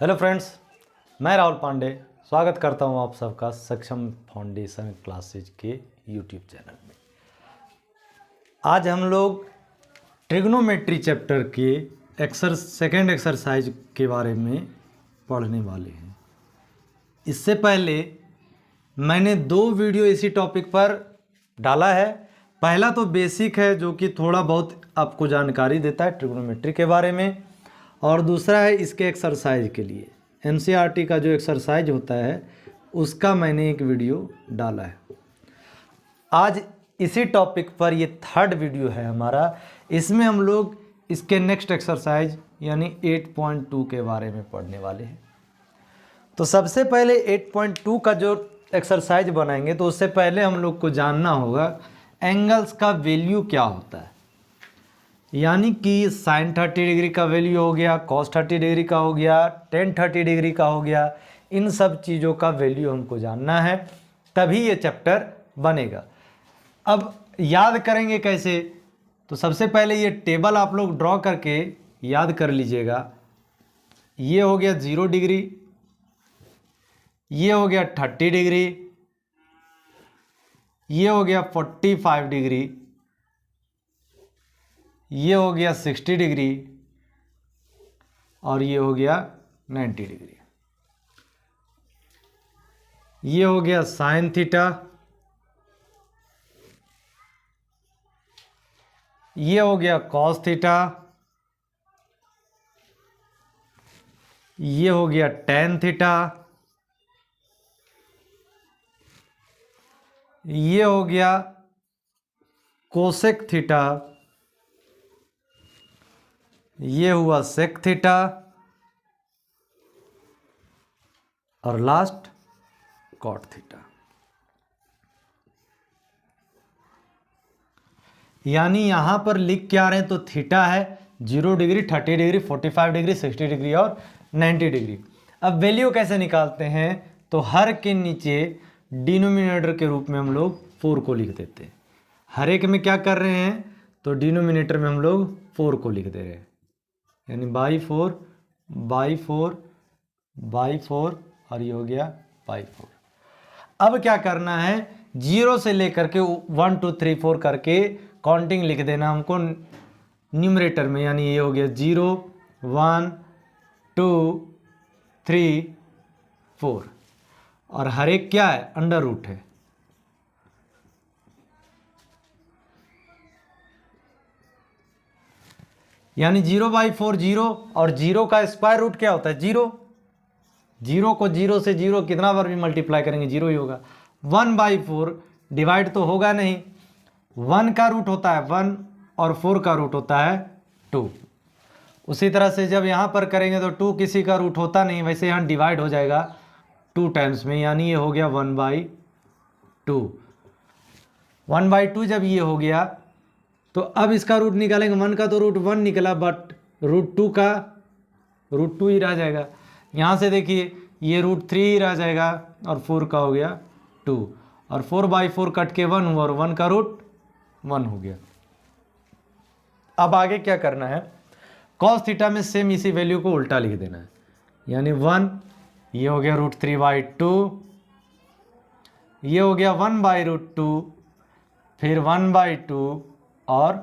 Hello friends, मैं राहुल पांडे स्वागत करता हूं आप सबका सक्षम फाउंडेशन क्लासेज के यूट्यूब चैनल में। आज हम लोग ट्रिग्नोमेट्री चैप्टर के सेकेंड एक्सरसाइज के बारे में पढ़ने वाले हैं। इससे पहले मैंने 2 वीडियो इसी टॉपिक पर डाला है। पहला तो बेसिक है, जो कि थोड़ा बहुत आपको जानकारी देता है ट्रिग्नोमेट्री के बारे में, और दूसरा है इसके एक्सरसाइज के लिए एनसीईआरटी का जो एक्सरसाइज होता है उसका मैंने एक वीडियो डाला है। आज इसी टॉपिक पर ये 3rd वीडियो है हमारा। इसमें हम लोग इसके नेक्स्ट एक्सरसाइज यानी 8.2 के बारे में पढ़ने वाले हैं। तो सबसे पहले 8.2 का जो एक्सरसाइज बनाएंगे तो उससे पहले हम लोग को जानना होगा एंगल्स का वैल्यू क्या होता है। यानी कि साइन 30 डिग्री का वैल्यू हो गया, कॉस 30 डिग्री का हो गया, टेन 30 डिग्री का हो गया। इन सब चीज़ों का वैल्यू हमको जानना है, तभी ये चैप्टर बनेगा। अब याद करेंगे कैसे? तो सबसे पहले ये टेबल आप लोग ड्रॉ करके याद कर लीजिएगा। ये हो गया 0 डिग्री, ये हो गया 30 डिग्री, ये हो गया 45 डिग्री, ये हो गया 60 डिग्री और ये हो गया 90 डिग्री। ये हो गया साइन थीटा, ये हो गया कॉस थीटा, ये हो गया टेन थीटा, ये हो गया कोसेक थीटा, ये हुआ सेक थीटा और लास्ट कॉट थीटा। यानी यहां पर लिख के आ रहे हैं तो थीटा है 0 डिग्री, 30 डिग्री, 45 डिग्री, 60 डिग्री और 90 डिग्री। अब वैल्यू कैसे निकालते हैं? तो हर के नीचे डिनोमिनेटर के रूप में हम लोग 4 को लिख देते हैं। हर एक में क्या कर रहे हैं? तो डिनोमिनेटर में हम लोग 4 को लिख दे रहे हैं, यानी बाई 4 बाई 4 बाई 4 और ये हो गया बाई 4। अब क्या करना है? 0 से लेकर के 1 2 3 4 करके काउंटिंग लिख देना हमको न्यूमरेटर में। यानी ये हो गया 0 1 2 3 4 और हर एक क्या है? अंडर रूट है। यानी 0/4 0 और 0 का स्क्वायर रूट क्या होता है? 0। 0 को 0 से 0 कितना बार भी मल्टीप्लाई करेंगे 0 ही होगा। 1/4 डिवाइड तो होगा नहीं, 1 का रूट होता है 1 और 4 का रूट होता है 2। उसी तरह से जब यहाँ पर करेंगे तो 2 किसी का रूट होता नहीं, वैसे यहाँ डिवाइड हो जाएगा 2 टाइम्स में, यानी ये हो गया 1/2। 1/2 जब ये हो गया तो अब इसका रूट निकालेंगे। 1 का तो रूट 1 निकला, बट रूट 2 का रूट 2 ही रह जाएगा। यहाँ से देखिए ये रूट 3 ही रह जाएगा और 4 का हो गया 2 और 4/4 कट के 1 हुआ और 1 का रूट 1 हो गया। अब आगे क्या करना है? कॉस थीटा में सेम इसी वैल्यू को उल्टा लिख देना है। यानी 1, ये हो गया √3/2, ये हो गया 1/√2, फिर 1/2 और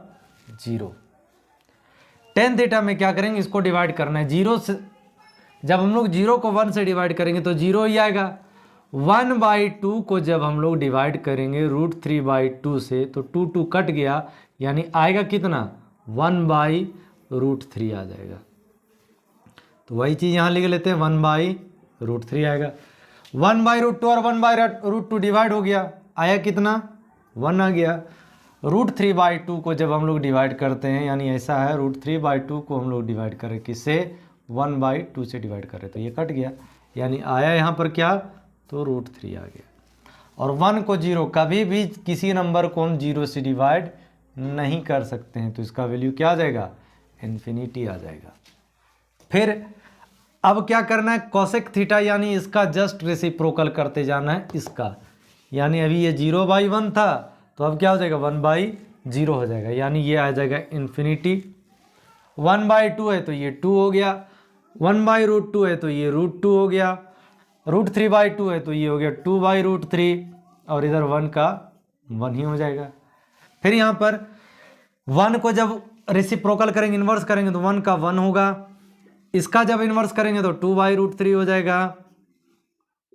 0। टेन थीटा में क्या करेंगे? इसको डिवाइड करना है 0 से। जब हम लोग 0 को 1 से डिवाइड करेंगे तो 0 ही आएगा। 1/2 को जब हम लोग डिवाइड करेंगे √3/2 से तो 2 2 कट गया, यानी आएगा कितना? 1/√3 आ जाएगा। तो वही चीज़ यहाँ लिख लेते हैं, 1/√3 आएगा। 1/√2 और 1/√2 डिवाइड हो गया, आया कितना? 1 आ गया। √3/2 को जब हम लोग डिवाइड करते हैं, यानी ऐसा है √3/2 को हम लोग डिवाइड करें किससे? 1/2 से डिवाइड करें तो ये कट गया, यानी आया यहाँ पर क्या? तो √3 आ गया। और 1 को 0, कभी भी किसी नंबर को हम 0 से डिवाइड नहीं कर सकते हैं, तो इसका वैल्यू क्या आ जाएगा? इन्फिनिटी आ जाएगा। फिर अब क्या करना है? कोसेक थीटा यानी इसका जस्ट रेसिप्रोकल करते जाना है इसका। यानी अभी ये 0/1 था तो अब क्या हो जाएगा? 1/0 हो जाएगा, यानी ये आ जाएगा इन्फिनिटी। 1/2 है तो ये 2 हो गया। 1/√2 है तो ये √2 हो गया, √3/2 है तो ये हो गया 2/√3, और इधर 1 का 1 ही हो जाएगा। फिर यहाँ पर 1 को जब रेसिप्रोकल करेंगे, इन्वर्स करेंगे तो 1 का 1 होगा, इसका जब इन्वर्स करेंगे तो 2/√3 हो जाएगा,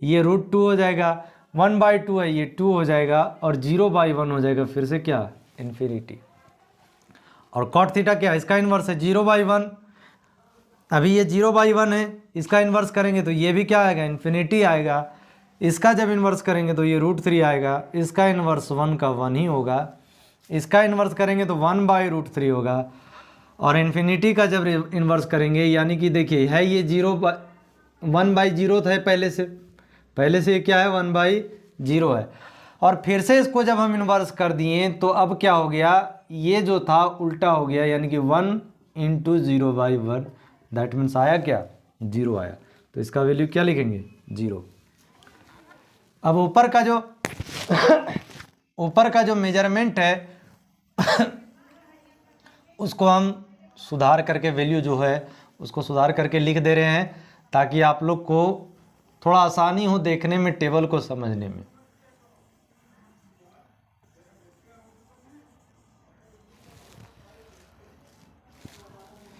ये √2 हो जाएगा, 1/2 है ये 2 हो जाएगा, और 0/1 हो जाएगा, फिर से क्या, इन्फिनिटी। और कॉट थीटा क्या है, इसका इन्वर्स है 0/1, अभी ये 0/1 है, इसका इन्वर्स करेंगे तो ये भी क्या आएगा, इन्फिनिटी आएगा, इसका जब इन्वर्स करेंगे तो ये √3 आएगा, इसका इन्वर्स 1 का 1 ही होगा, इसका इन्वर्स करेंगे तो 1/√3 होगा, और इन्फिनिटी का जब इन्वर्स करेंगे, यानी कि देखिए है ये 1/0 है, पहले से क्या है 1/0 है, और फिर से इसको जब हम इन्वर्स कर दिए तो अब क्या हो गया, ये जो था उल्टा हो गया, यानी कि 1 × 0/1, दैट मीन्स आया क्या, 0 आया, तो इसका वैल्यू क्या लिखेंगे, 0। अब ऊपर का जो मेजरमेंट है उसको हम सुधार करके, वैल्यू जो है उसको सुधार करके लिख दे रहे हैं, ताकि आप लोग को थोड़ा आसानी हो देखने में, टेबल को समझने में।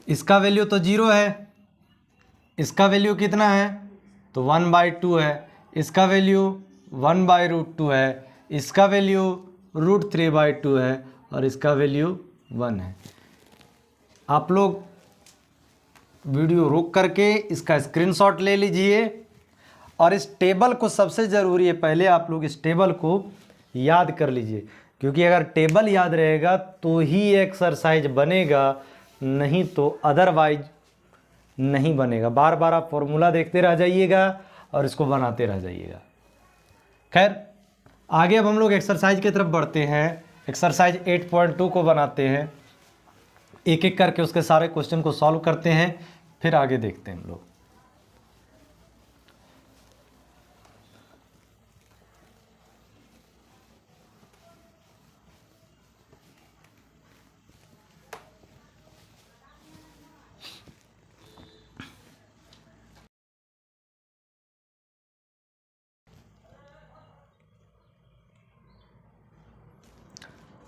इसका वैल्यू तो 0 है, इसका वैल्यू कितना है, तो 1/2 है, इसका वैल्यू 1/√2 है, इसका वैल्यू √3/2 है, और इसका वैल्यू 1 है। आप लोग वीडियो रोक करके इसका स्क्रीनशॉट ले लीजिए, और इस टेबल को, सबसे ज़रूरी है पहले आप लोग इस टेबल को याद कर लीजिए, क्योंकि अगर टेबल याद रहेगा तो ही एक्सरसाइज बनेगा, नहीं तो अदरवाइज नहीं बनेगा। बार बार आप फॉर्मूला देखते रह जाइएगा और इसको बनाते रह जाइएगा। खैर, आगे अब हम लोग एक्सरसाइज की तरफ बढ़ते हैं। एक्सरसाइज 8.2 को बनाते हैं, एक एक करके उसके सारे क्वेश्चन को सॉल्व करते हैं, फिर आगे देखते हैं हम लोग।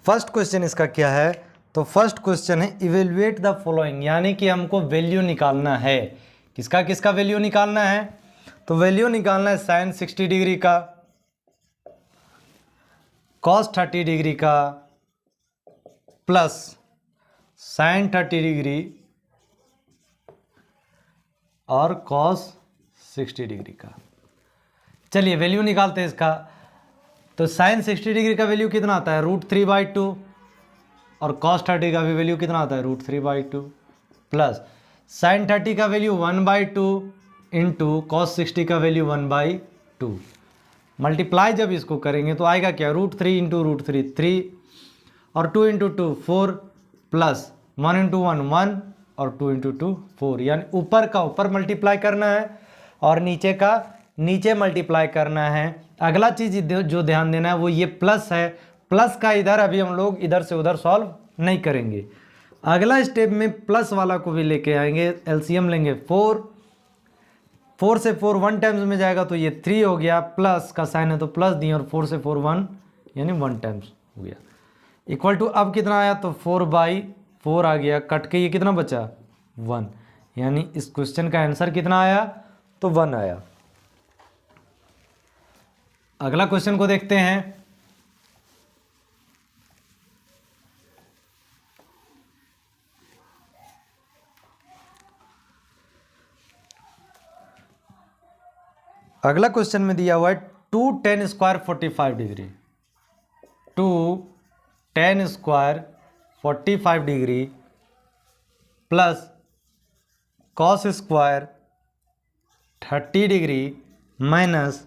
फर्स्ट क्वेश्चन इसका क्या है, तो फर्स्ट क्वेश्चन है इवेल्युएट द फॉलोइंग, यानी कि हमको वैल्यू निकालना है। किसका किसका वैल्यू निकालना है, तो वैल्यू निकालना है साइन 60 डिग्री का, कॉस 30 डिग्री का, प्लस साइन 30 डिग्री और कॉस 60 डिग्री का। चलिए वैल्यू निकालते हैं इसका। तो साइन 60 डिग्री का वैल्यू कितना आता है, √3/2, और कॉस 30 का भी वैल्यू कितना आता है, √3/2, प्लस साइन 30 का वैल्यू 1/2 इंटू कॉस 60 का वैल्यू 1/2। मल्टीप्लाई जब इसको करेंगे तो आएगा क्या, √3 इंटू √3 3, और 2 इंटू 2 4, प्लस 1 इंटू 1 1, और 2 इंटू 2 4, यानी ऊपर का ऊपर मल्टीप्लाई करना है और नीचे का नीचे मल्टीप्लाई करना है। अगला चीज़ जो ध्यान देना है वो ये प्लस है, प्लस का इधर अभी हम लोग इधर से उधर सॉल्व नहीं करेंगे, अगला स्टेप में प्लस वाला को भी लेके आएंगे। एलसीएम लेंगे 4 से 4 1 टाइम्स में जाएगा तो ये 3 हो गया, प्लस का साइन है तो प्लस दिए, और 4 से 4 1 यानी 1 टाइम्स हो गया, इक्वल टू अब कितना आया, तो 4/4 आ गया, कट के ये कितना बचा 1, यानी इस क्वेश्चन का आंसर कितना आया, तो 1 आया। अगला क्वेश्चन को देखते हैं। अगला क्वेश्चन में दिया हुआ है 2 tan square 45 degree, 2 tan square 45 degree plus cos square 30 degree minus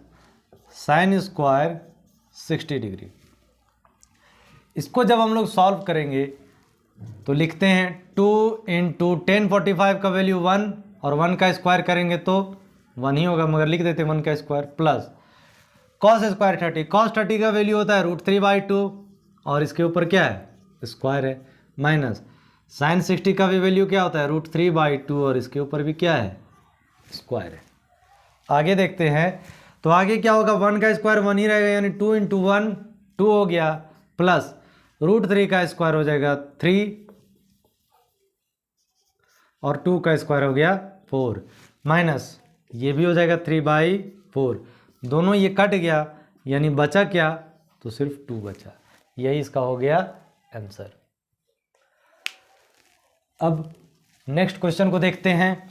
sine square 60 degree. इसको जब हम लोग सॉल्व करेंगे तो लिखते हैं 2 इंटू tan 45 का वैल्यू 1, और 1 का स्क्वायर करेंगे तो 1 ही होगा, मगर लिख देते हैं 1 का square, plus cos square 30, cos 30 का वैल्यू होता है √3/2, और इसके ऊपर क्या है, स्क्वायर है, माइनस साइन 60 का भी वैल्यू क्या होता है √3/2, और इसके ऊपर भी क्या है, स्क्वायर है। आगे देखते हैं, तो आगे क्या होगा, 1 का स्क्वायर 1 ही रहेगा, यानी 2 इंटू 1 2 हो गया, प्लस √3 का स्क्वायर हो जाएगा 3 और 2 का स्क्वायर हो गया 4, माइनस ये भी हो जाएगा 3/4, दोनों ये कट गया, यानी बचा क्या, तो सिर्फ 2 बचा। यही इसका हो गया आंसर। अब नेक्स्ट क्वेश्चन को देखते हैं।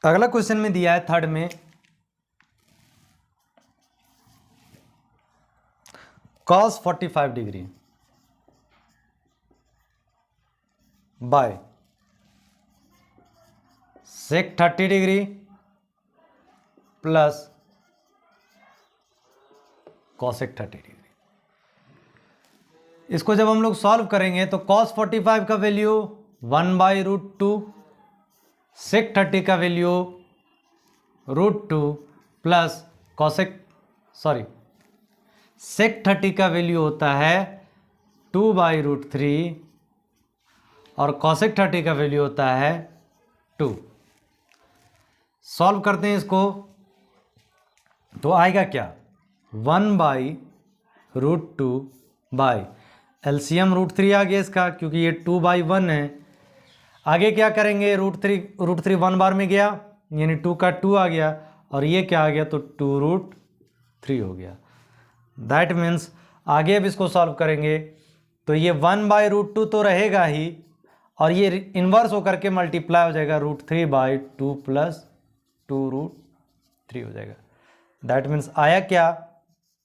अगला क्वेश्चन में दिया है थर्ड में, cos 45 degree by sec 30 degree plus cosec 30 degree. इसको जब हम लोग सॉल्व करेंगे तो cos 45 का वैल्यू 1/√2, sec 30 का वैल्यू √2 प्लस sec 30 का वैल्यू होता है 2/√3 और cosec 30 का वैल्यू होता है 2। सॉल्व करते हैं इसको, तो आएगा क्या, 1/√2 बाई एलसीएम √3 आ गया इसका, क्योंकि ये 2/1 है। आगे क्या करेंगे, √3 1 बार में गया, यानी 2 का 2 आ गया, और ये क्या आ गया, तो 2√3 हो गया। दैट मीन्स आगे अब इसको सॉल्व करेंगे तो ये 1/√2 तो रहेगा ही, और ये इन्वर्स होकर के मल्टीप्लाई हो जाएगा √3/2 प्लस 2√3 हो जाएगा। दैट मीन्स आया क्या,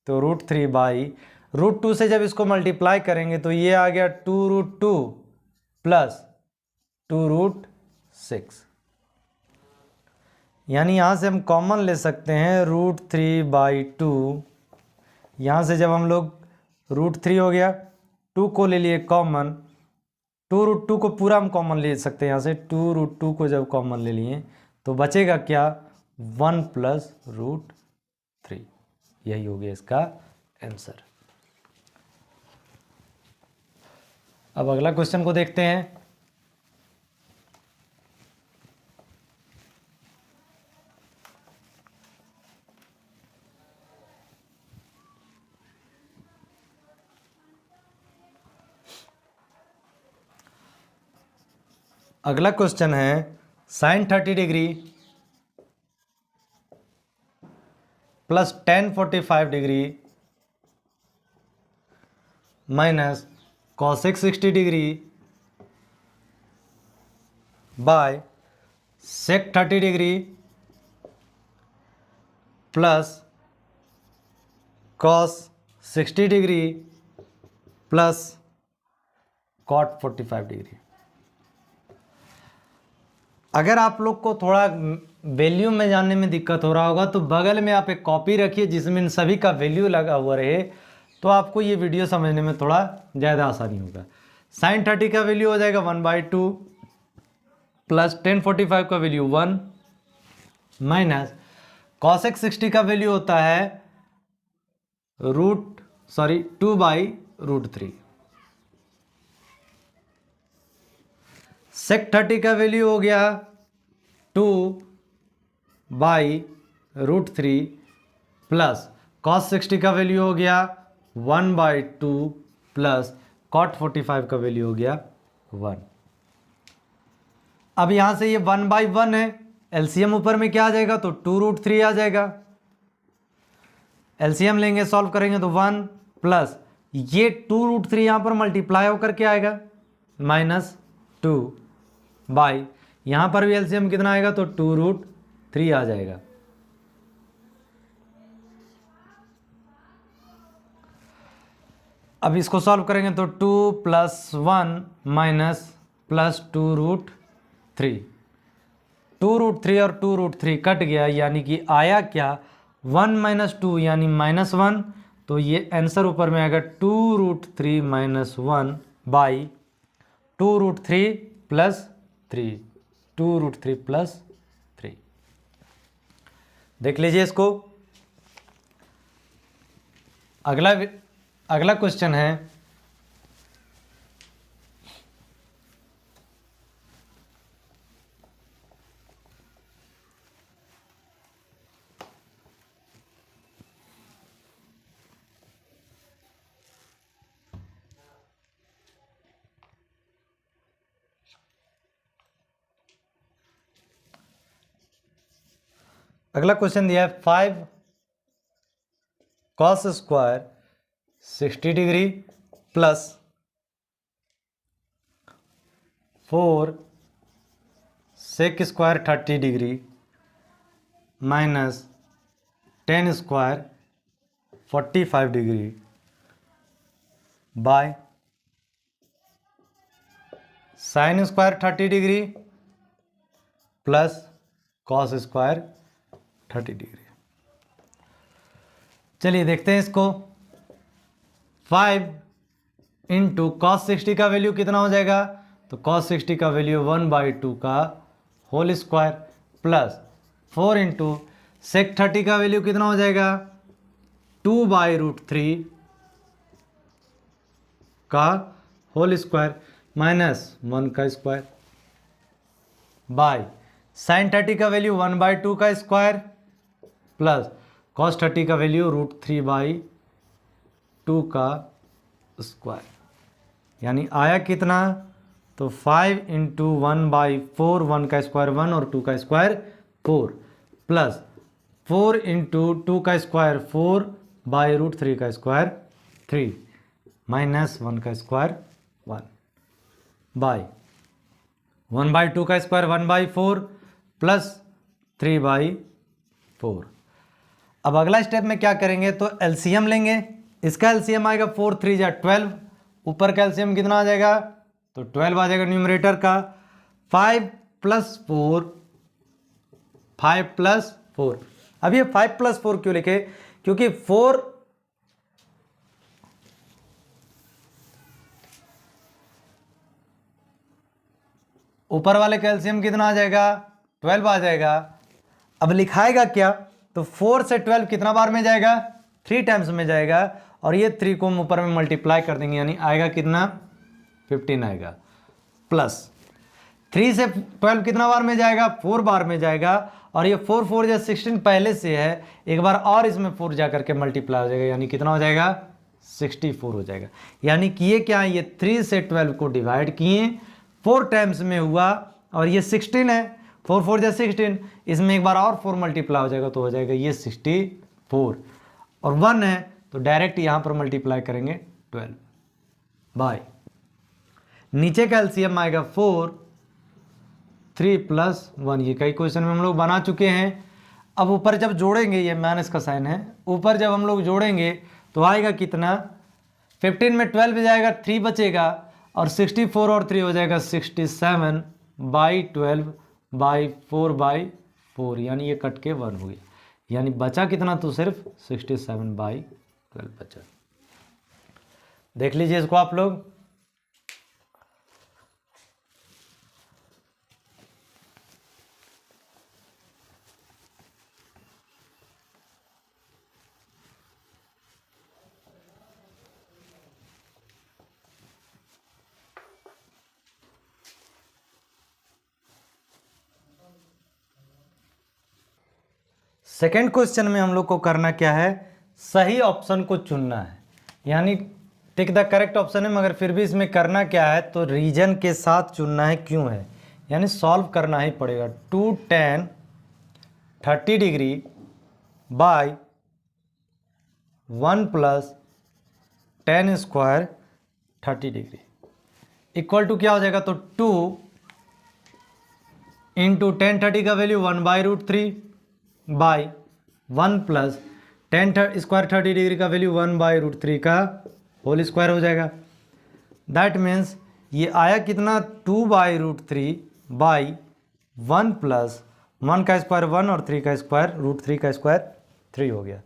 तो √3/√2 से जब इसको मल्टीप्लाई करेंगे तो ये आ गया 2√2 प्लस 2√6, यानी यहाँ से हम कॉमन ले सकते हैं √3/2। यहाँ से जब हम लोग √3 हो गया, 2 को ले लिए कॉमन, 2√2 को पूरा हम कॉमन ले सकते हैं। यहाँ से 2√2 को जब कॉमन ले लिए तो बचेगा क्या, 1 प्लस √3। यही हो गया इसका आंसर। अब अगला क्वेश्चन को देखते हैं। अगला क्वेश्चन है sin 30 degree plus tan 45 degree minus cosec 60 degree by sec 30 degree plus cos 60 degree plus cot 45 degree. अगर आप लोग को थोड़ा वैल्यू में जानने में दिक्कत हो रहा होगा तो बगल में आप एक कॉपी रखिए जिसमें इन सभी का वैल्यू लगा हुआ रहे, तो आपको ये वीडियो समझने में थोड़ा ज़्यादा आसानी होगा। sin 30 का वैल्यू हो जाएगा 1/2 प्लस tan 45 का वैल्यू 1 माइनस cosec 60 का वैल्यू होता है 2/√3। sec 30 का वैल्यू हो गया 2/√3 प्लस cos 60 का वैल्यू हो गया 1/2 प्लस cot 45 का वैल्यू हो गया 1। अब यहाँ से ये 1/1 है, एलसीएम ऊपर में क्या आ जाएगा, तो 2√3 आ जाएगा। एलसीएम लेंगे, सॉल्व करेंगे तो 1 प्लस ये 2√3 यहाँ पर मल्टीप्लाई होकर के आएगा -2 बाई, यहाँ पर भी एलसीएम कितना आएगा, तो 2√3 आ जाएगा। अब इसको सॉल्व करेंगे तो 2 + 1 माइनस प्लस 2√3, 2√3 और 2√3 कट गया, यानी कि आया क्या, 1 - 2 यानी -1, तो ये आंसर ऊपर में आएगा 2√3 - 1 बाई 2√3 + 3, 2√3 + 3। देख लीजिए इसको, अगला अगला क्वेश्चन है अगला क्वेश्चन दिया है 5 cos square 60 degree plus 4 sec square 30 degree minus 10 square 45 degree by sine square 30 degree plus cos square 30 degree. चलिए देखते हैं इसको। 5 इंटू कॉस 60 का वैल्यू कितना हो जाएगा, तो कॉस 60 का वैल्यू 1/2 का whole square plus 4 into sec 30 का वैल्यू कितना हो जाएगा 2/√3 का होल स्क्वायर माइनस 1 का स्क्वायर बाय साइन 30 का वैल्यू 1/2 का स्क्वायर प्लस कॉस 30 का वैल्यू √3/2 का स्क्वायर। यानी आया कितना, तो 5 इंटू 1/4, 1 का स्क्वायर 1 और 2 का स्क्वायर 4 प्लस 4 इंटू 2 का स्क्वायर 4/√3 का स्क्वायर 3 माइनस 1 का स्क्वायर 1 बाय 1/2 का स्क्वायर 1/4 प्लस 3/4। अब अगला स्टेप में क्या करेंगे, तो एलसीएम लेंगे। इसका एलसीएम आएगा 4 3 जा 12, ऊपर का एलसीएम कितना आ जाएगा, तो 12 आ जाएगा न्यूमरेटर का। 5 + 4, 5 + 4। अब ये 5 + 4 क्यों लिखे, क्योंकि 4 ऊपर वाले का एलसीएम कितना आ जाएगा 12 आ जाएगा। अब लिखाएगा क्या, तो 4 से 12 कितना बार में जाएगा 3 टाइम्स में जाएगा, और ये 3 को हम ऊपर में मल्टीप्लाई कर देंगे, यानी आएगा कितना 15 आएगा। प्लस 3 से 12 कितना बार में जाएगा 4 बार में जाएगा, और ये 4 4 या 16 पहले से है, एक बार और इसमें 4 जा करके मल्टीप्लाई हो जाएगा, यानी कितना हो जाएगा 64 हो जाएगा। यानी कि ये क्या है, ये 3 से 12 को डिवाइड किए 4 टाइम्स में हुआ, और ये 16 है, 4 4 या 16, इसमें एक बार और 4 मल्टीप्लाई हो जाएगा तो हो जाएगा ये 64, और 1 है तो डायरेक्ट यहाँ पर मल्टीप्लाई करेंगे 12 बाय नीचे का एलसीएम आएगा 4 3 + 1। ये कई क्वेश्चन में हम लोग बना चुके हैं। अब ऊपर जब जोड़ेंगे, ये माइनस का साइन है, ऊपर जब हम लोग जोड़ेंगे तो आएगा कितना, 15 में 12 जाएगा 3 बचेगा, और 64 और 3 हो जाएगा 67/12/4/4, यानी ये कट के 1 हो गया, यानी बचा कितना, तो सिर्फ 67/12 बचा। देख लीजिए इसको आप लोग। सेकेंड क्वेश्चन में हम लोग को करना क्या है, सही ऑप्शन को चुनना है, यानी टिक द करेक्ट ऑप्शन है, मगर फिर भी इसमें करना क्या है, तो रीजन के साथ चुनना है। क्यों है, यानी सॉल्व करना ही पड़ेगा। 2 tan 30 degree by 1 + tan square 30 degree equal to क्या हो जाएगा, तो 2 इंटू tan 30 का value 1/√3 by 1 + tan square 30 degree का वैल्यू 1/√3 का होल स्क्वायर हो जाएगा। दैट मीन्स ये आया कितना 2/√3 बाय 1 + 1 का स्क्वायर 1 और 3 का स्क्वायर √3 का स्क्वायर 3 हो गया।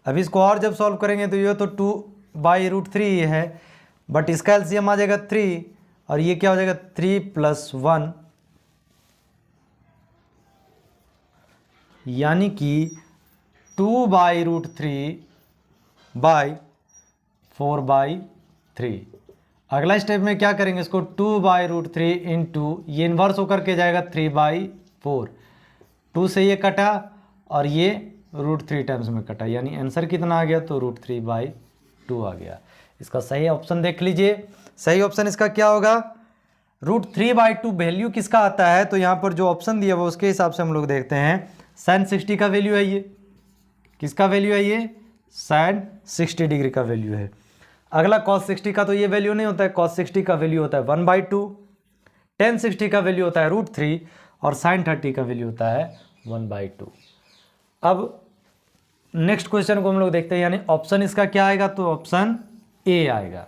अब इसको और जब सॉल्व करेंगे तो ये तो 2/√3 ये है, बट इसका एलसीएम आ जाएगा 3, और ये क्या हो जाएगा 3 + 1, यानी कि 2/√3 बाई 4/3। अगला स्टेप में क्या करेंगे, इसको 2/√3 इंटू, ये इन्वर्स होकर के जाएगा 3/4। 2 से ये कटा और ये √3 टाइम्स में कटा, यानी आंसर कितना आ गया, तो √3/2 आ गया। इसका सही ऑप्शन देख लीजिए, सही ऑप्शन इसका क्या होगा, √3/2 वैल्यू किसका आता है, तो यहाँ पर जो ऑप्शन दिया वो उसके हिसाब से हम लोग देखते हैं। sin 60 का वैल्यू है ये, किसका वैल्यू है ये, sin 60 डिग्री का वैल्यू है। अगला cos 60 का तो ये वैल्यू नहीं होता है, cos 60 का वैल्यू होता है 1/2, tan 60 का वैल्यू होता है √3 और sin 30 का वैल्यू होता है 1/2। अब नेक्स्ट क्वेश्चन को हम लोग देखते हैं, यानी ऑप्शन इसका क्या आएगा, तो ऑप्शन ए आएगा।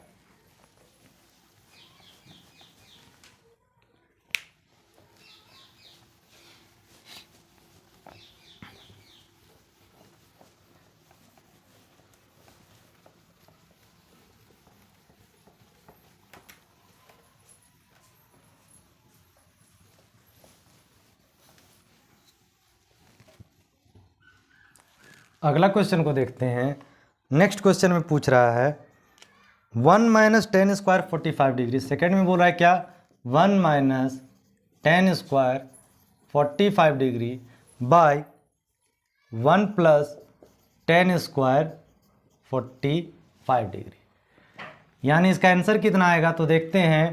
अगला क्वेश्चन को देखते हैं। नेक्स्ट क्वेश्चन में पूछ रहा है 1 - tan² 45 डिग्री। सेकेंड में बोल रहा है क्या, 1 - tan² 45 degree by 1 + tan² 45 degree, यानी इसका आंसर कितना आएगा, तो देखते हैं।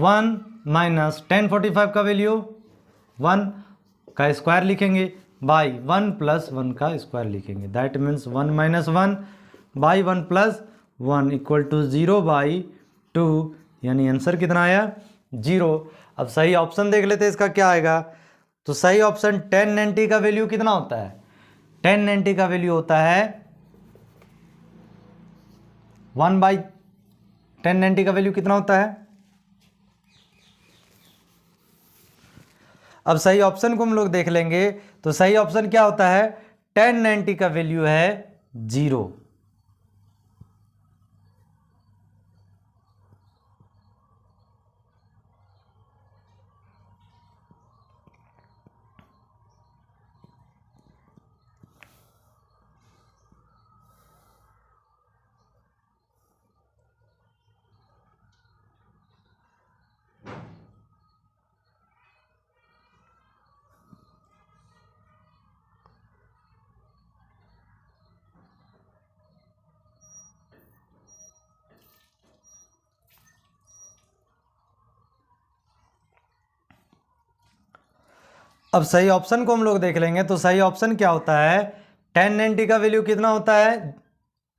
1 - tan 45 का वैल्यू 1 का स्क्वायर लिखेंगे बाई 1 + 1 का स्क्वायर लिखेंगे, दैट मीन्स 1 - 1 बाई 1 + 1 = 0/2, यानी आंसर कितना आया, 0। अब सही ऑप्शन देख लेते हैं, इसका क्या आएगा, तो सही ऑप्शन tan 90 का वैल्यू कितना होता है, tan 90 का वैल्यू होता है 1/tan 90 का वैल्यू कितना होता है। अब सही ऑप्शन को हम लोग देख लेंगे, तो सही ऑप्शन क्या होता है, tan 90 का वैल्यू है 0। अब सही ऑप्शन को हम लोग देख लेंगे, तो सही ऑप्शन क्या होता है, tan 90 का वैल्यू कितना होता है,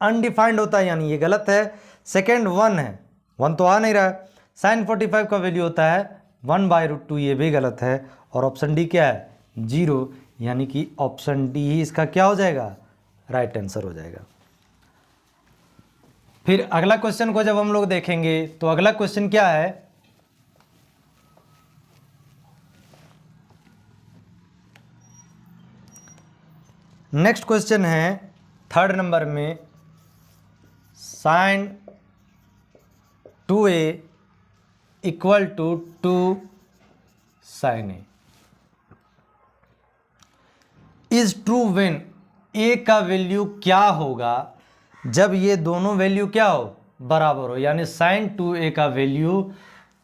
अनडिफाइंड होता है, यानी ये गलत है। सेकेंड 1 है, 1 तो आ नहीं रहा है। sin 45 का वैल्यू होता है 1/√2, ये भी गलत है। और ऑप्शन डी क्या है, 0, यानी कि ऑप्शन डी ही इसका क्या हो जाएगा, राइट आंसर हो जाएगा। फिर अगला क्वेश्चन को जब हम लोग देखेंगे, तो अगला क्वेश्चन क्या है, नेक्स्ट क्वेश्चन है 3rd नंबर में, sin 2a = 2 sin a is true when a का वैल्यू क्या होगा जब ये दोनों वैल्यू क्या हो, बराबर हो, यानी sin 2a का वैल्यू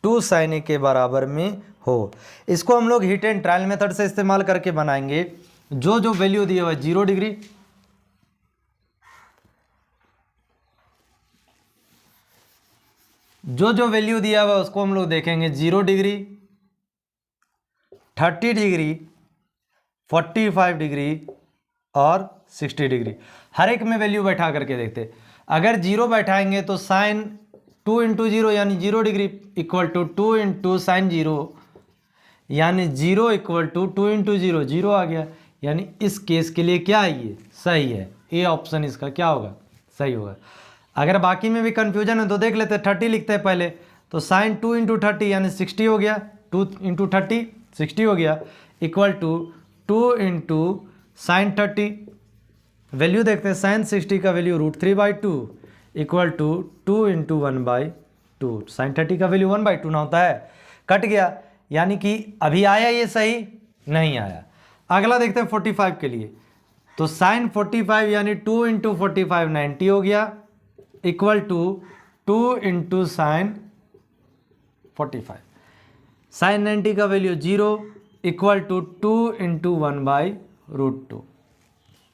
2 sin a के बराबर में हो। इसको हम लोग हिट एंड ट्रायल मेथड से इस्तेमाल करके बनाएंगे। जो वैल्यू दिया हुआ है 0 डिग्री, जो वैल्यू दिया हुआ है उसको हम लोग देखेंगे 0 डिग्री, 30 डिग्री, 45 डिग्री और 60 डिग्री। हर एक में वैल्यू बैठा करके देखते। अगर 0 बैठाएंगे तो साइन 2 × 0 यानी 0 डिग्री = 2 × sin 0, यानी 0 = 2 × 0, 0 आ गया। यानी इस केस के लिए क्या है, ये सही है, ए ऑप्शन इसका क्या होगा, सही होगा। अगर बाकी में भी कंफ्यूजन है तो देख लेते हैं, 30 लिखते हैं पहले, तो साइन 2 × 30 यानी 60 हो गया, 2 × 30 60 हो गया, = 2 × sin 30। वैल्यू देखते हैं, sin 60 का वैल्यू √3/2 = 2 × 1/2। sin 30 का वैल्यू 1/2 ना होता है, कट गया, यानी कि अभी आया ये सही नहीं आया। अगला देखते हैं 45 के लिए। तो साइन 45 यानी 2 इंटू 45 90 हो गया, equal to 2 into sine 45। Sine 90 का वैल्यू 0 इक्वल टू 2 इंटू 1/√2,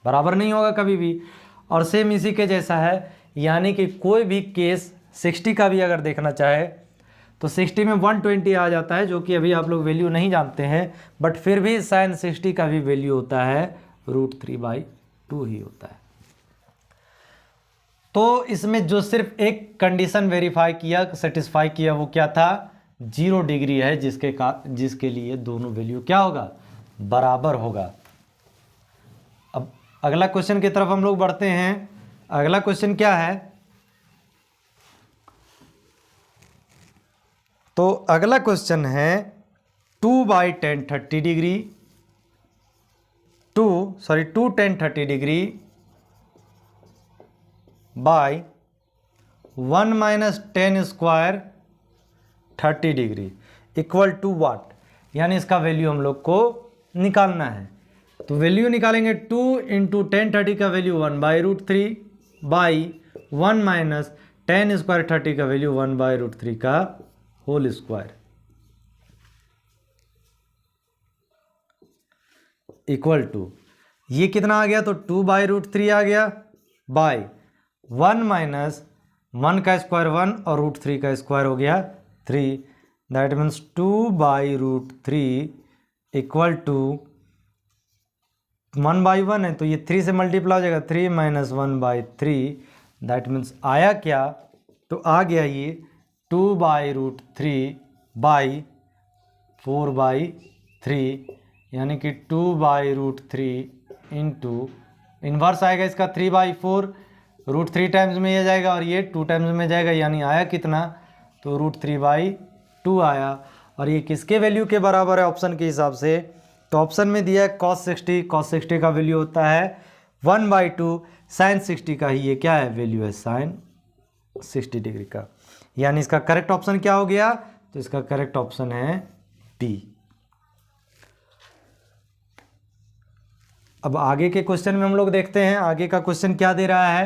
बराबर नहीं होगा कभी भी। और सेम इसी के जैसा है, यानी कि कोई भी केस 60 का भी अगर देखना चाहे तो 60 में 120 आ जाता है, जो कि अभी आप लोग वैल्यू नहीं जानते हैं, बट फिर भी साइन 60 का भी वैल्यू होता है √3/2 ही होता है। तो इसमें जो सिर्फ एक कंडीशन वेरीफाई किया, सेटिस्फाई किया, वो क्या था, 0 डिग्री है, जिसके लिए दोनों वैल्यू क्या होगा, बराबर होगा। अब अगला क्वेश्चन की तरफ हम लोग बढ़ते हैं। अगला क्वेश्चन क्या है, तो अगला क्वेश्चन है 2/10 30 degree 2 tan 30 degree by 1 - tan square 30 degree equal to what, यानी इसका वैल्यू हम लोग को निकालना है। तो वैल्यू निकालेंगे 2 इंटू tan 30 का वैल्यू 1/√3 बाई 1 - tan स्क्वायर 30 का वैल्यू 1/√3 का होल स्क्वायर इक्वल टू, ये कितना आ गया, तो 2/√3 आ गया, बाय 1 - 1 का स्क्वायर 1 और √3 का स्क्वायर हो गया 3, दैट मीन्स 2/√3 इक्वल टू 1/1 है, तो ये 3 से मल्टीप्लाई हो जाएगा, 3 - 1/3, दैट मीन्स आया क्या, तो आ गया ये 2/√3 बाई 4/3, यानी कि 2/√3 इंटू इन्वर्स आएगा इसका 3/4, √3 टाइम्स में ये जाएगा और ये 2 टाइम्स में जाएगा, यानी आया कितना, तो √3/2 आया। और ये किसके वैल्यू के बराबर है ऑप्शन के हिसाब से, तो ऑप्शन में दिया है cos 60 का वैल्यू होता है 1/2, साइन 60 का ही ये क्या है, वैल्यू है साइन 60 डिग्री का, यानी इसका करेक्ट ऑप्शन क्या हो गया, तो इसका करेक्ट ऑप्शन है डी। अब आगे के क्वेश्चन में हम लोग देखते हैं, आगे का क्वेश्चन क्या दे रहा है।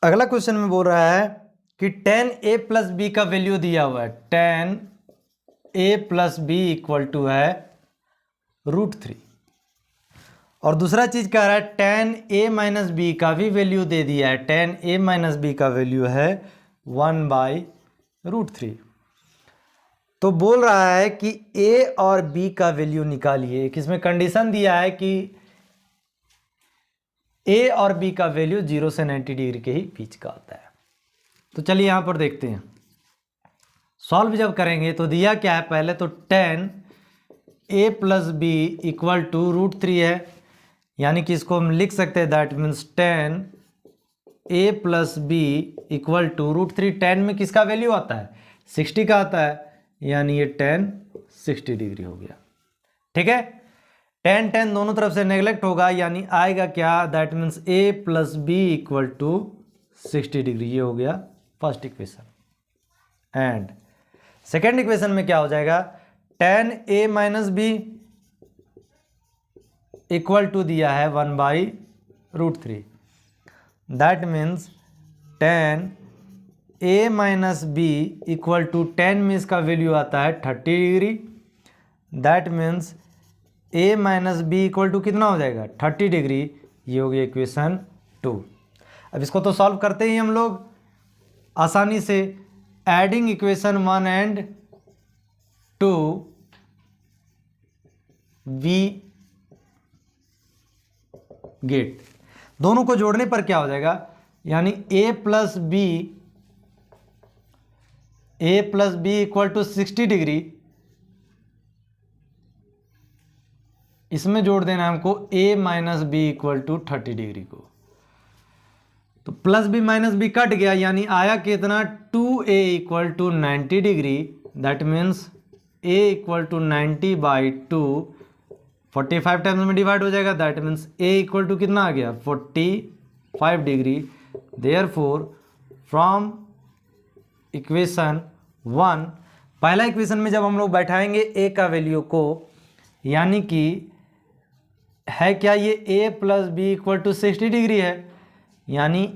अगला क्वेश्चन में बोल रहा है कि tan a + b का वैल्यू दिया हुआ है, tan a + b equal to है √3, और दूसरा चीज कह रहा है tan a - b का भी वैल्यू दे दिया है, tan a - b का वैल्यू है 1/√3। तो बोल रहा है कि a और b का वैल्यू निकालिए। किसमें कंडीशन दिया है कि a और b का वैल्यू 0 से 90 डिग्री के ही बीच का आता है। तो चलिए यहां पर देखते हैं, सॉल्व जब करेंगे तो दिया क्या है, पहले तो tan a + b equal to √3 है, यानी कि इसको हम लिख सकते हैं, that means tan a + b equal to √3। tan में किसका वैल्यू आता है, 60 का आता है, यानी ये tan 60 डिग्री हो गया। ठीक है, tan दोनों तरफ से नेगलेक्ट होगा, यानी आएगा क्या, that means a + b equal to 60 degree, ये हो गया first equation. And second equation में क्या हो जाएगा, tan a - b equal to दिया है 1/√3, that means tan a - b equal to, tan में इसका वैल्यू आता है 30 degree, that means a - b equal to कितना हो जाएगा, 30 डिग्री, ये हो गया इक्वेशन 2। अब इसको तो सॉल्व करते ही हम लोग आसानी से, adding equation 1 and 2 we get, दोनों को जोड़ने पर क्या हो जाएगा, यानी a + b equal to 60 degree, इसमें जोड़ देना हमको a - b equal to 30 degree को, तो +b - b कट गया, यानी आया कितना 2a equal to 90 degree, that means a equal to 90/2, 45 times में डिवाइड हो जाएगा, that means a equal to कितना आ गया 45 डिग्री। देयरफॉर फ्रॉम इक्वेशन 1, पहला इक्वेशन में जब हम लोग बैठाएंगे ए का वैल्यू को, यानी कि है क्या ये A plus B equal to 60 degree है, यानी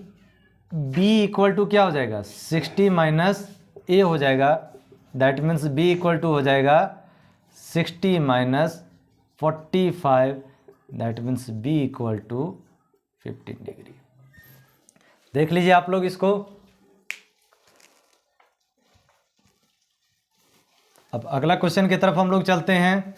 बी इक्वल टू क्या हो जाएगा 60 माइनस ए हो जाएगा, that means b equal to हो जाएगा 60 minus 45, that means b equal to 15 degree. देख लीजिए आप लोग इसको। अब अगला क्वेश्चन की तरफ हम लोग चलते हैं।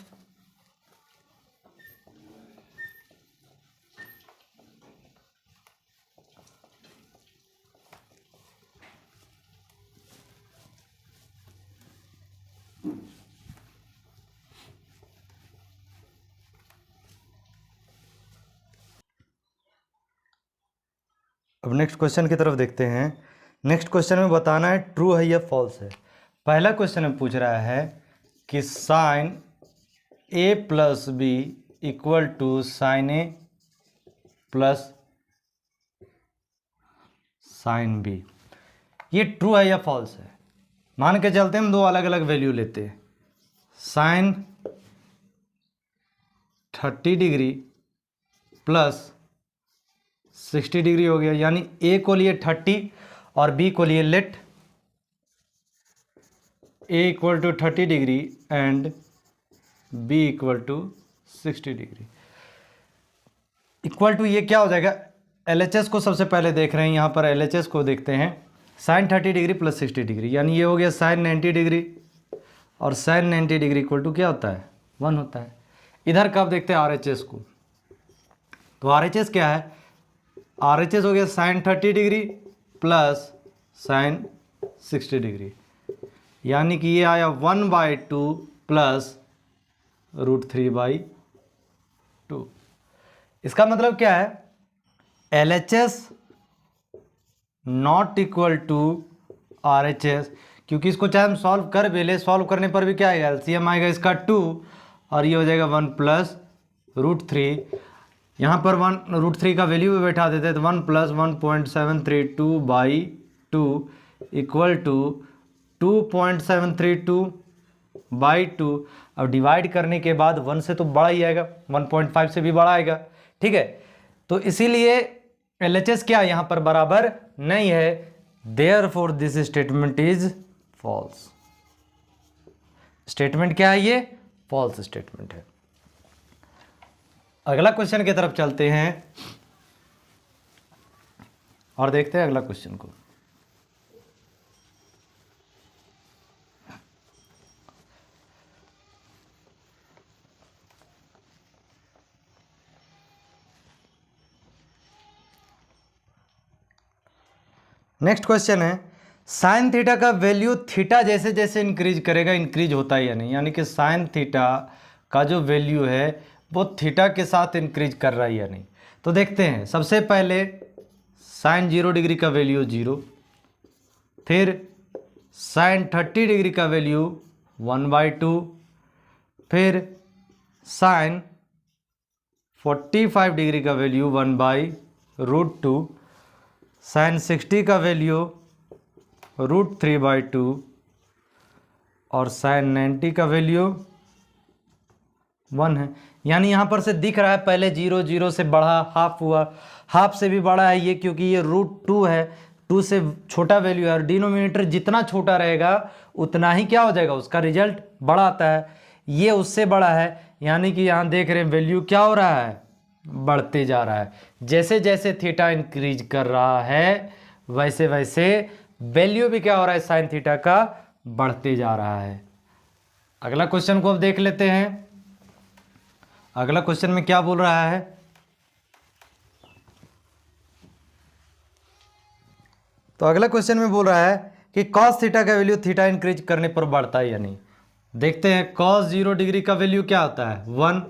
अब नेक्स्ट क्वेश्चन की तरफ देखते हैं। नेक्स्ट क्वेश्चन में बताना है ट्रू है या फॉल्स है। पहला क्वेश्चन में पूछ रहा है कि sine a plus B equal to sine a plus sine b, ये ट्रू है या फॉल्स है। मान के चलते हैं हम दो अलग अलग वैल्यू लेते हैं, साइन 30 डिग्री प्लस 60 डिग्री हो गया, यानी ए को लिए 30 और बी को लिए let a equal to 30 degree and b equal to 60 degree. Equal to ये क्या हो जाएगा, LHS को सबसे पहले देख रहे हैं, यहाँ पर LHS को देखते हैं। साइन 30 डिग्री प्लस 60 डिग्री, यानी ये हो गया साइन 90 डिग्री, और साइन 90 डिग्री इक्वल टू क्या होता है 1 होता है। इधर कब देखते हैं RHS को, तो RHS क्या है, RHS हो गया sine 30 degree plus sine 60 degree, यानी कि ये आया 1/2 प्लस √3/2। इसका मतलब क्या है, LHS not equal to RHS, क्योंकि इसको चाहे हम सॉल्व कर भी ले, सॉल्व करने पर भी क्या आएगा LCM आएगा इसका 2, और ये हो जाएगा 1 प्लस √3। यहाँ पर 1√3 का वैल्यू भी बैठा देते तो 1 प्लस 1.732/2 इक्वल टू 2.732/2। अब डिवाइड करने के बाद 1 से तो बड़ा ही आएगा, 1.5 से भी बड़ा आएगा, ठीक है। तो इसीलिए LHS क्या यहाँ पर बराबर नहीं है, therefore this statement is false. Statement क्या है, ये फॉल्स स्टेटमेंट है। अगला क्वेश्चन की तरफ चलते हैं और देखते हैं अगला क्वेश्चन को। नेक्स्ट क्वेश्चन है साइन थीटा का वैल्यू थीटा जैसे जैसे इंक्रीज करेगा इंक्रीज होता है या नहीं, यानी कि साइन थीटा का जो वैल्यू है वो थीटा के साथ इंक्रीज कर रहा है या नहीं। तो देखते हैं, सबसे पहले साइन 0 डिग्री का वैल्यू 0, फिर साइन 30 डिग्री का वैल्यू 1/2, फिर साइन 45 डिग्री का वैल्यू 1/√2, साइन 60 का वैल्यू √3/2, और साइन 90 का वैल्यू 1 है। यानी यहाँ पर से दिख रहा है पहले 0 0 से बढ़ा, हाफ हुआ, हाफ से भी बड़ा है ये, क्योंकि ये √2 है, 2 से छोटा वैल्यू है, और डिनोमिनेटर जितना छोटा रहेगा उतना ही क्या हो जाएगा उसका रिजल्ट बड़ा आता है। ये उससे बड़ा है, यानी कि यहाँ देख रहे हैं वैल्यू क्या हो रहा है, बढ़ते जा रहा है। जैसे जैसे थीटा इंक्रीज कर रहा है वैसे वैसे वैल्यू भी क्या हो रहा है साइन थीटा का, बढ़ते जा रहा है। अगला क्वेश्चन को अब देख लेते हैं। अगला क्वेश्चन में क्या बोल रहा है, तो अगला क्वेश्चन में बोल रहा है कि कॉस थीटा का वैल्यू थीटा इंक्रीज करने पर बढ़ता है या नहीं। देखते हैं, कॉस 0 डिग्री का वैल्यू क्या होता है 1,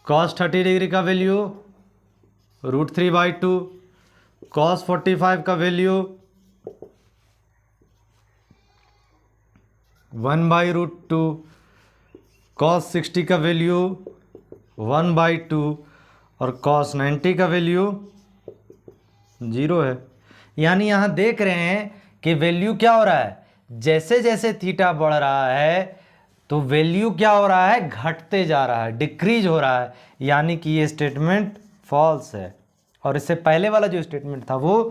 कॉस 30 डिग्री का वैल्यू √3/2, कॉस 45 का वैल्यू 1/√2, cos 60 का वैल्यू 1/2 और cos 90 का वैल्यू 0 है। यानी यहाँ देख रहे हैं कि वैल्यू क्या हो रहा है, जैसे जैसे थीटा बढ़ रहा है तो वैल्यू क्या हो रहा है, घटते जा रहा है, डिक्रीज हो रहा है, यानी कि ये स्टेटमेंट फॉल्स है। और इससे पहले वाला जो स्टेटमेंट था वो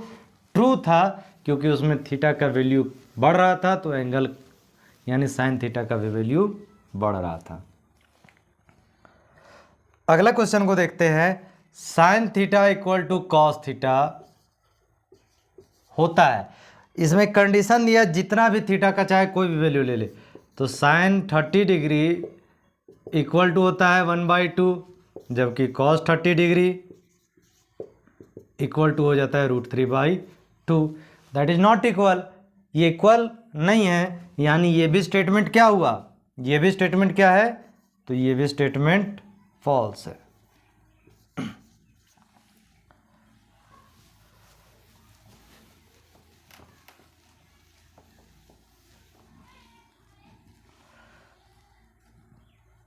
ट्रू था, क्योंकि उसमें थीटा का वैल्यू बढ़ रहा था तो एंगल यानी साइन थीटा का भी वैल्यू बढ़ रहा था। अगला क्वेश्चन को देखते हैं। Sine theta equal to cos theta होता है, इसमें कंडीशन दिया जितना भी थीटा का चाहे कोई भी वैल्यू ले ले, तो साइन 30 डिग्री इक्वल टू होता है 1/2, जबकि कॉस 30 डिग्री इक्वल टू हो जाता है √3/2। दैट इज नॉट इक्वल, ये इक्वल नहीं है, यानी ये भी स्टेटमेंट क्या हुआ, ये भी स्टेटमेंट क्या है, तो ये भी स्टेटमेंट फॉल्स है।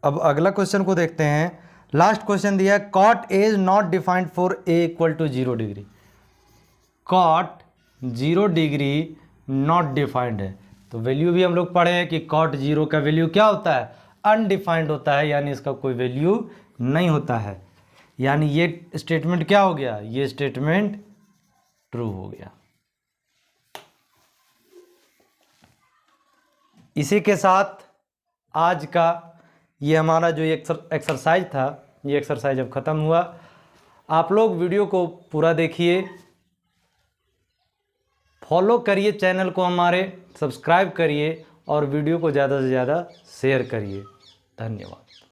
अब अगला क्वेश्चन को देखते हैं। लास्ट क्वेश्चन दिया है, cot a is not defined for a equal to 0 degree. Cot 0 degree not defined है, तो वैल्यू भी हम लोग पढ़े हैं कि कॉट 0 का वैल्यू क्या होता है, अनडिफाइंड होता है, यानी इसका कोई वैल्यू नहीं होता है। यानी ये स्टेटमेंट क्या हो गया, ये स्टेटमेंट ट्रू हो गया। इसी के साथ आज का ये हमारा जो एक्सरसाइज था, ये एक्सरसाइज अब ख़त्म हुआ। आप लोग वीडियो को पूरा देखिए, फॉलो करिए चैनल को हमारे, सब्सक्राइब करिए और वीडियो को ज़्यादा से ज़्यादा शेयर करिए। धन्यवाद।